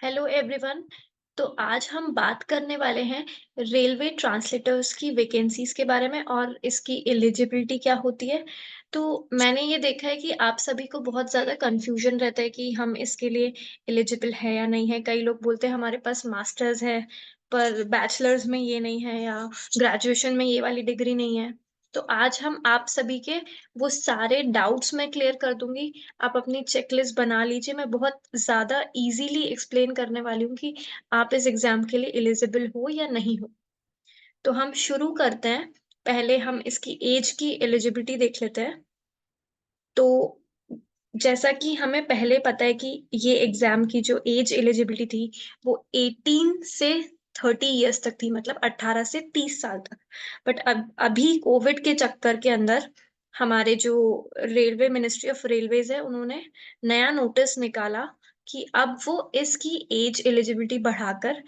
Hello everyone. तो आज हम बात करने वाले हैं रेलवे ट्रांसलेटर्स की वैकेंसीज के बारे में और इसकी एलिजिबिलिटी क्या होती है। तो मैंने ये देखा है कि आप सभी को बहुत ज़्यादा कंफ्यूजन रहता है कि हम इसके लिए एलिजिबल है या नहीं है। कई लोग बोलते हैं हमारे पास मास्टर्स है पर बैचलर्स में ये नहीं है या ग्रेजुएशन में ये वाली डिग्री नहीं है। तो आज हम आप सभी के वो सारे डाउट्स मैं क्लियर कर दूंगी। आप अपनी चेकलिस्ट बना लीजिए। मैं बहुत ज़्यादा इजीली एक्सप्लेन करने वाली हूँ कि आप इस एग्ज़ाम के लिए एलिजिबल हो या नहीं हो। तो हम शुरू करते हैं। पहले हम इसकी एज की एलिजिबिलिटी देख लेते हैं। तो जैसा कि हमें पहले पता है कि ये एग्ज़ाम की जो एज एलिजिबिलिटी थी, वो 18 से 30 इयर्स तक थी, मतलब 18 से 30 साल तक। बट अब अभी कोविड के चक्कर के अंदर हमारे जो रेलवे मिनिस्ट्री ऑफ रेलवेज़ है, उन्होंने नया नोटिस निकाला कि अब वो इसकी एज एलिजिबिलिटी बढ़ाकर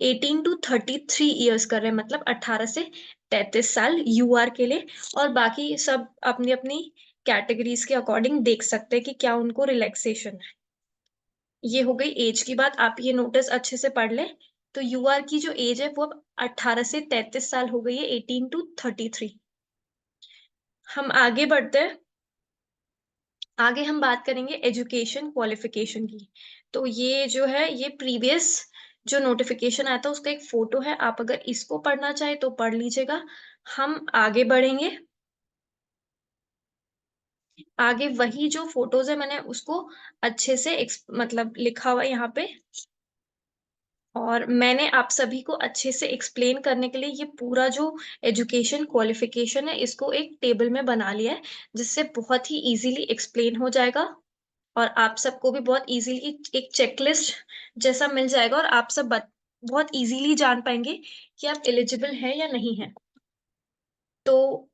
18 टू 33 इयर्स कर रहे हैं, मतलब 18 से 33 साल यूआर के लिए। और बाकी सब अपनी-अपनी कैटेगरीज के अकॉर्डिंग देख सकते हैं कि क्या उनको रिलैक्सेशन है। ये हो गई एज की बात। आप ये नोटिस अच्छे से पढ़ लें। तो यूआर की जो एज है वो अब 18 से 33 साल हो गई है, 18 टू 33। हम आगे बढ़ते हैं। आगे हम बात करेंगे एजुकेशन क्वालिफिकेशन की। तो ये जो है ये प्रीवियस जो नोटिफिकेशन आया था उसका एक फोटो है। आप अगर इसको पढ़ना चाहे तो पढ़ लीजिएगा। हम आगे बढ़ेंगे। आगे वही जो फोटोज है मैंने उसको अच्छे से मतलब लिखा हुआ है यहाँ पे। और मैंने आप सभी को अच्छे से एक्सप्लेन करने के लिए ये पूरा जो एजुकेशन क्वालिफिकेशन है इसको एक टेबल में बना लिया है, जिससे बहुत ही इजीली एक्सप्लेन हो जाएगा। और आप सबको भी बहुत इजीली एक चेकलिस्ट जैसा मिल जाएगा और आप सब बहुत इजीली जान पाएंगे कि आप एलिजिबल हैं या नहीं है। तो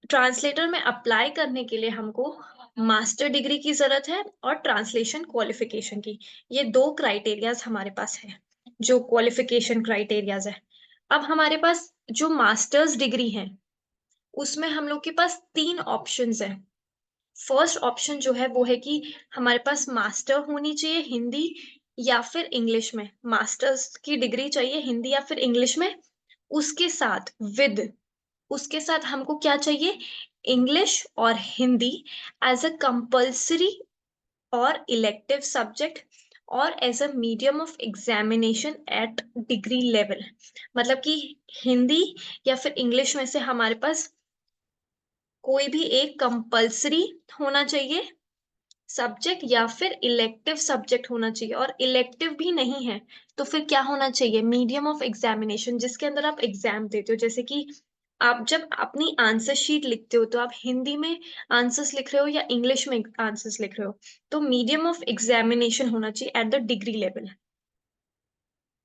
ट्रांसलेटर में अप्लाई करने के लिए हमको मास्टर डिग्री की जरूरत है और ट्रांसलेशन क्वालिफिकेशन की। ये दो क्राइटेरियाज हमारे पास है, जो क्वालिफिकेशन क्राइटेरियाज है। अब हमारे पास जो मास्टर्स डिग्री है उसमें हम लोग के पास तीन ऑप्शंस है। फर्स्ट ऑप्शन जो है वो है कि हमारे पास मास्टर होनी चाहिए हिंदी या फिर इंग्लिश में। मास्टर्स की डिग्री चाहिए हिंदी या फिर इंग्लिश में। उसके साथ विद उसके साथ हमको क्या चाहिए, इंग्लिश और हिंदी एज अ कंपल्सरी और इलेक्टिव सब्जेक्ट और as a medium of examination at degree level. मतलब कि हिंदी या फिर इंग्लिश में से हमारे पास कोई भी एक कंपल्सरी होना चाहिए सब्जेक्ट या फिर इलेक्टिव सब्जेक्ट होना चाहिए। और इलेक्टिव भी नहीं है तो फिर क्या होना चाहिए, मीडियम ऑफ एग्जामिनेशन जिसके अंदर आप एग्जाम देते हो। जैसे कि आप जब अपनी आंसर शीट लिखते हो तो आप हिंदी में आंसर्स लिख रहे हो या इंग्लिश में आंसर्स लिख रहे हो। तो मीडियम ऑफ एग्जामिनेशन होना चाहिए at the degree level.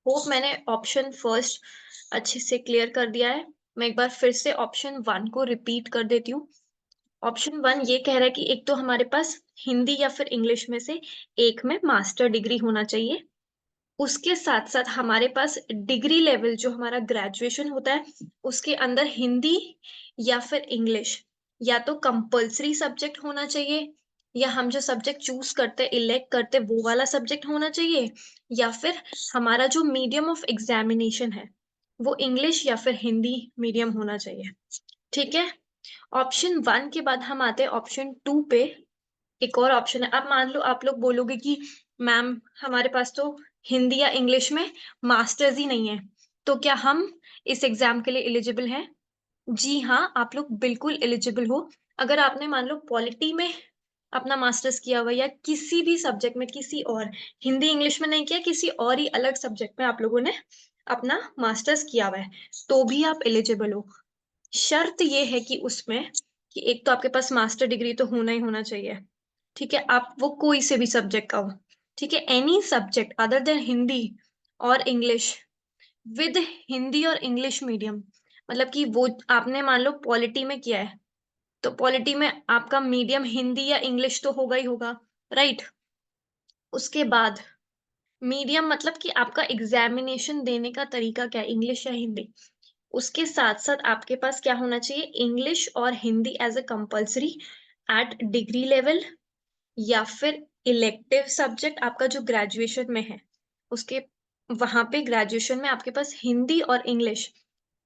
Hope मैंने ऑप्शन फर्स्ट अच्छे से क्लियर कर दिया है। मैं एक बार फिर से ऑप्शन वन को रिपीट कर देती हूँ। ऑप्शन वन ये कह रहा है कि एक तो हमारे पास हिंदी या फिर इंग्लिश में से एक में मास्टर डिग्री होना चाहिए। उसके साथ साथ हमारे पास डिग्री लेवल जो हमारा ग्रेजुएशन होता है उसके अंदर हिंदी या फिर इंग्लिश या तो कंपल्सरी सब्जेक्ट होना चाहिए, या हम जो सब्जेक्ट चूज करते इलेक्ट करते वो वाला सब्जेक्ट होना चाहिए, या फिर हमारा जो मीडियम ऑफ एग्जामिनेशन है वो इंग्लिश या फिर हिंदी मीडियम होना चाहिए। ठीक है। ऑप्शन वन के बाद हम आते हैं ऑप्शन टू पे। एक और ऑप्शन है। अब मान लो आप लोग बोलोगे कि मैम हमारे पास तो हिंदी या इंग्लिश में मास्टर्स ही नहीं है, तो क्या हम इस एग्जाम के लिए एलिजिबल हैं? जी हाँ, आप लोग बिल्कुल एलिजिबल हो। अगर आपने मान लो पॉलिटी में अपना मास्टर्स किया हुआ या किसी भी सब्जेक्ट में, किसी और हिंदी इंग्लिश में नहीं किया, किसी और ही अलग सब्जेक्ट में आप लोगों ने अपना मास्टर्स किया हुआ है, तो भी आप एलिजिबल हो। शर्त ये है कि उसमें कि एक तो आपके पास मास्टर डिग्री तो होना ही होना चाहिए। ठीक है, आप वो कोई से भी सब्जेक्ट का हो। ठीक है, any subject other than Hindi और इंग्लिश विद हिंदी और इंग्लिश मीडियम। मतलब कि वो आपने मान लो पॉलिटी में किया है तो पॉलिटी में आपका मीडियम हिंदी या इंग्लिश तो होगा ही होगा, राइट। उसके बाद मीडियम मतलब कि आपका एग्जामिनेशन देने का तरीका क्या है, इंग्लिश या हिंदी। उसके साथ साथ आपके पास क्या होना चाहिए, इंग्लिश और Hindi as a compulsory at degree level. या फिर इलेक्टिव सब्जेक्ट आपका जो ग्रेजुएशन में है उसके वहां पे ग्रेजुएशन में आपके पास हिंदी और इंग्लिश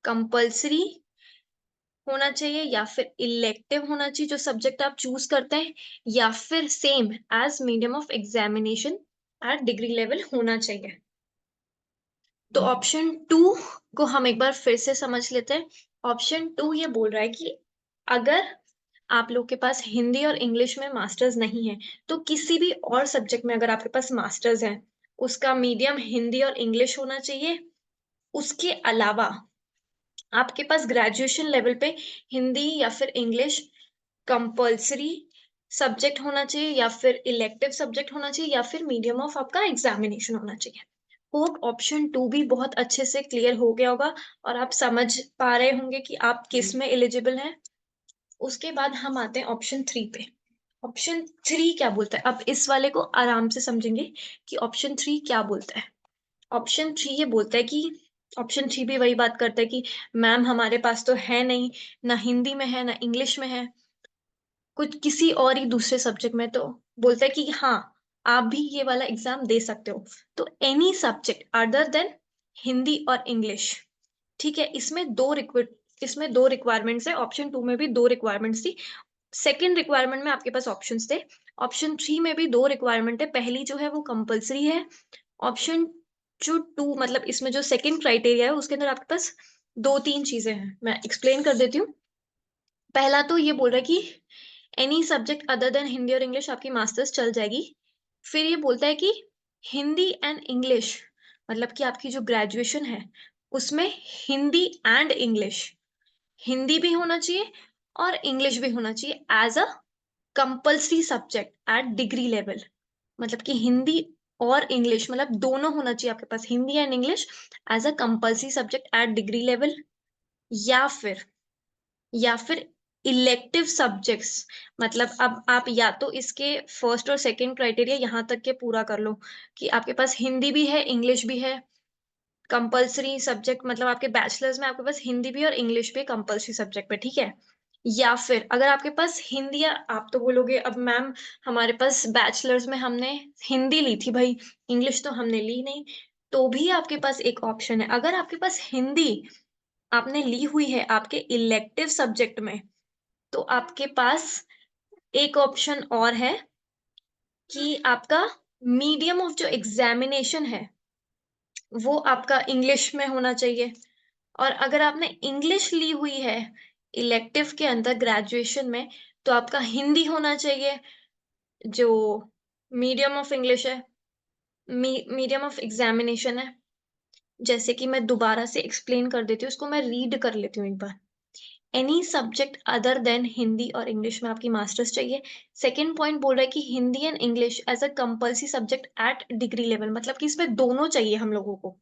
कंपल्सरी होना चाहिए, या फिर इलेक्टिव होना चाहिए जो सब्जेक्ट आप चूज करते हैं, या फिर same as medium of examination at degree level होना चाहिए। तो ऑप्शन टू को हम एक बार फिर से समझ लेते हैं। ऑप्शन टू ये बोल रहा है कि अगर आप लोग के पास हिंदी और इंग्लिश में मास्टर्स नहीं है तो किसी भी और सब्जेक्ट में अगर आपके पास मास्टर्स है उसका मीडियम हिंदी और इंग्लिश होना चाहिए। उसके अलावा आपके पास ग्रेजुएशन लेवल पे हिंदी या फिर इंग्लिश कंपल्सरी सब्जेक्ट होना चाहिए, या फिर इलेक्टिव सब्जेक्ट होना चाहिए, या फिर मीडियम ऑफ आपका एग्जामिनेशन होना चाहिए। होप ऑप्शन टू भी बहुत अच्छे से क्लियर हो गया होगा और आप समझ पा रहे होंगे कि आप किस में एलिजिबल हैं। उसके बाद हम आते हैं ऑप्शन थ्री पे। ऑप्शन थ्री क्या बोलता है, अब इस वाले को आराम से समझेंगे कि ऑप्शन थ्री क्या बोलता है। ऑप्शन थ्री ये बोलता है कि ऑप्शन थ्री भी वही बात करता है कि मैम हमारे पास तो है नहीं, ना हिंदी में है ना इंग्लिश में है, कुछ किसी और ही दूसरे सब्जेक्ट में। तो बोलता है कि हाँ आप भी ये वाला एग्जाम दे सकते हो, तो any subject other than Hindi और इंग्लिश। ठीक है, इसमें दो रिक्वायरमेंट्स है, ऑप्शन टू में भी दो रिक्वायरमेंट्स थी। सेकेंड रिक्वायरमेंट में आपके पास ऑप्शंस थे, ऑप्शन थ्री में भी दो रिक्वायरमेंट है, पहली जो है वो कंपलसरी है। ऑप्शन जो टू मतलब इसमें जो सेकंड क्राइटेरिया है उसके अंदर आपके पास दो तीन चीजें हैं, मैं एक्सप्लेन कर देती हूँ। पहला तो ये बोल रहा है कि any subject other than Hindi और इंग्लिश आपकी मास्टर्स चल जाएगी। फिर ये बोलता है कि हिंदी एंड इंग्लिश मतलब कि आपकी जो ग्रेजुएशन है उसमें हिंदी एंड इंग्लिश, हिंदी भी होना चाहिए और इंग्लिश भी होना चाहिए as a compulsory subject at degree level. मतलब कि हिंदी और इंग्लिश मतलब दोनों होना चाहिए आपके पास, Hindi and English as a compulsory subject at degree level. या फिर या फिर इलेक्टिव सब्जेक्ट्स, मतलब अब आप या तो इसके फर्स्ट और सेकंड क्राइटेरिया यहाँ तक के पूरा कर लो कि आपके पास हिंदी भी है इंग्लिश भी है कंपल्सरी सब्जेक्ट, मतलब आपके बैचलर्स में आपके पास हिंदी भी और इंग्लिश भी कंपल्सरी सब्जेक्ट पे, ठीक है। या फिर अगर आपके पास हिंदी या आप तो बोलोगे अब मैम हमारे पास बैचलर्स में हमने हिंदी ली थी भाई, इंग्लिश तो हमने ली नहीं, तो भी आपके पास एक ऑप्शन है। अगर आपके पास हिंदी आपने ली हुई है आपके इलेक्टिव सब्जेक्ट में तो आपके पास एक ऑप्शन और है कि आपका मीडियम ऑफ जो एग्जामिनेशन है वो आपका इंग्लिश में होना चाहिए। और अगर आपने इंग्लिश ली हुई है इलेक्टिव के अंदर ग्रेजुएशन में तो आपका हिंदी होना चाहिए जो मीडियम ऑफ इंग्लिश है, मीडियम ऑफ एग्जामिनेशन है। जैसे कि मैं दोबारा से एक्सप्लेन कर देती हूँ, उसको मैं रीड कर लेती हूँ एक बार। Any subject other than Hindi और इंग्लिश में आपकी मास्टर्स चाहिए। सेकेंड पॉइंट बोल रहा है कि Hindi and English as a compulsory subject at degree level, मतलब कि इसमें दोनों चाहिए हम लोगों को।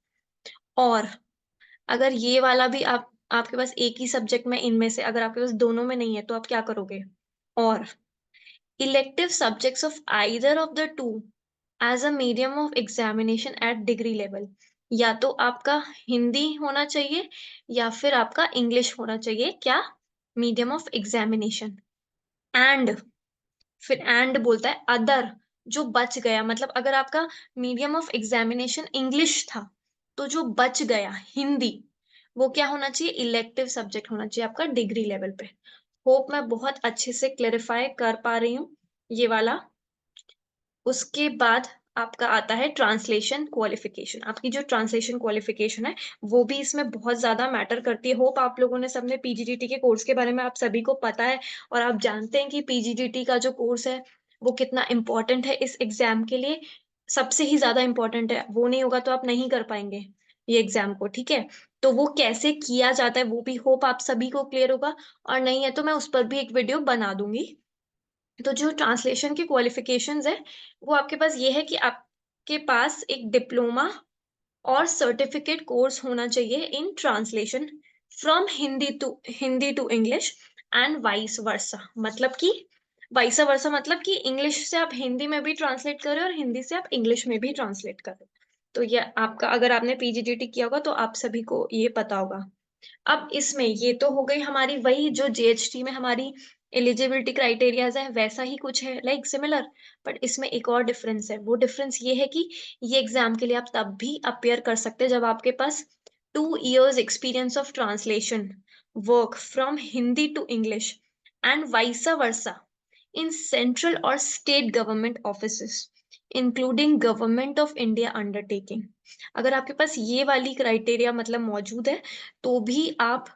और अगर ये वाला भी आपके पास एक ही सब्जेक्ट में इनमें से अगर आपके पास दोनों में नहीं है तो आप क्या करोगे। और elective subjects of either of the two as a medium of examination at degree level, या तो आपका हिंदी होना चाहिए या फिर आपका इंग्लिश होना चाहिए, क्या मीडियम ऑफ एग्जामिनेशन। एंड फिर एंड बोलता है अदर जो बच गया, मतलब अगर आपका मीडियम ऑफ एग्जामिनेशन इंग्लिश था तो जो बच गया हिंदी वो क्या होना चाहिए, इलेक्टिव सब्जेक्ट होना चाहिए आपका डिग्री लेवल पे। होप मैं बहुत अच्छे से क्लेरिफाई कर पा रही हूँ ये वाला। उसके बाद आपका आता है ट्रांसलेशन क्वालिफिकेशन। आपकी जो ट्रांसलेशन क्वालिफिकेशन है वो भी इसमें बहुत ज्यादा मैटर करती है। होप आप लोगों ने सबने पीजीडीटी के कोर्स के बारे में आप सभी को पता है और आप जानते हैं कि पीजीडीटी का जो कोर्स है वो कितना इंपॉर्टेंट है इस एग्जाम के लिए, सबसे ही ज्यादा इंपॉर्टेंट है। वो नहीं होगा तो आप नहीं कर पाएंगे ये एग्जाम को, ठीक है। तो वो कैसे किया जाता है वो भी होप आप सभी को क्लियर होगा, और नहीं है तो मैं उस पर भी एक वीडियो बना दूंगी। तो जो ट्रांसलेशन की क्वालिफिकेशंस है वो आपके पास ये है कि आपके पास एक डिप्लोमा और सर्टिफिकेट कोर्स होना चाहिए in translation from Hindi to English and vice versa. मतलब कि वाइस वर्सा मतलब कि इंग्लिश से आप हिंदी में भी ट्रांसलेट कर रहे हो और हिंदी से आप इंग्लिश में भी ट्रांसलेट कर रहे हो। तो ये आपका अगर आपने पीजीडीटी किया होगा तो आप सभी को ये पता होगा। अब इसमें ये तो हो गई हमारी वही जो जेएचटी में हमारी एलिजिबिलिटी क्राइटेरियाज है वैसा ही कुछ है, लाइक सिमिलर, बट इसमें एक और डिफरेंस है। वो डिफरेंस ये है कि ये एग्जाम के लिए आप तब भी अपियर कर सकते हैं जब आपके पास 2 years experience of translation work from Hindi to English and vice versa in central और state government offices including government of India undertaking. अगर आपके पास ये वाली क्राइटेरिया मतलब मौजूद है तो भी आप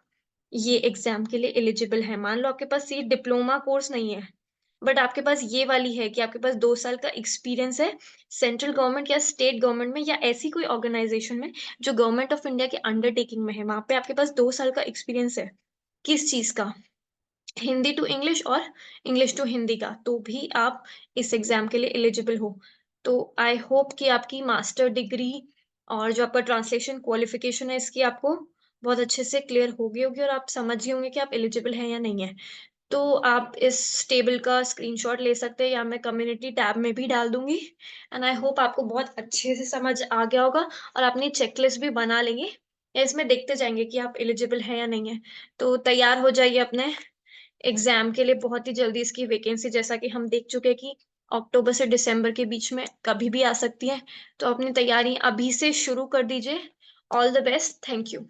ये एग्जाम के लिए एलिजिबल है। मान लो आपके पास ये डिप्लोमा कोर्स नहीं है, बट आपके पास ये वाली है कि आपके पास 2 साल का एक्सपीरियंस है सेंट्रल गवर्नमेंट या स्टेट गवर्नमेंट में या ऐसी कोई ऑर्गेनाइजेशन में जो गवर्नमेंट ऑफ इंडिया के अंडरटेकिंग में है, वहां पे आपके पास 2 साल का एक्सपीरियंस है किस चीज का, हिंदी टू इंग्लिश और इंग्लिश टू हिंदी का, तो भी आप इस एग्जाम के लिए एलिजिबल हो। तो आई होप कि आपकी मास्टर डिग्री और जो आपका ट्रांसलेशन क्वालिफिकेशन है इसकी आपको बहुत अच्छे से क्लियर होगी होगी और आप समझ ही होंगे कि आप एलिजिबल हैं या नहीं है। तो आप इस टेबल का स्क्रीनशॉट ले सकते हैं या मैं कम्युनिटी टैब में भी डाल दूंगी। एंड आई होप आपको बहुत अच्छे से समझ आ गया होगा और अपनी चेकलिस्ट भी बना लेंगे या इसमें देखते जाएंगे कि आप एलिजिबल हैं या नहीं है। तो तैयार हो जाइए अपने एग्जाम के लिए बहुत ही जल्दी। इसकी वैकेंसी जैसा कि हम देख चुके हैं कि अक्टूबर से दिसंबर के बीच में कभी भी आ सकती है। तो अपनी तैयारी अभी से शुरू कर दीजिए। All the best, thank you.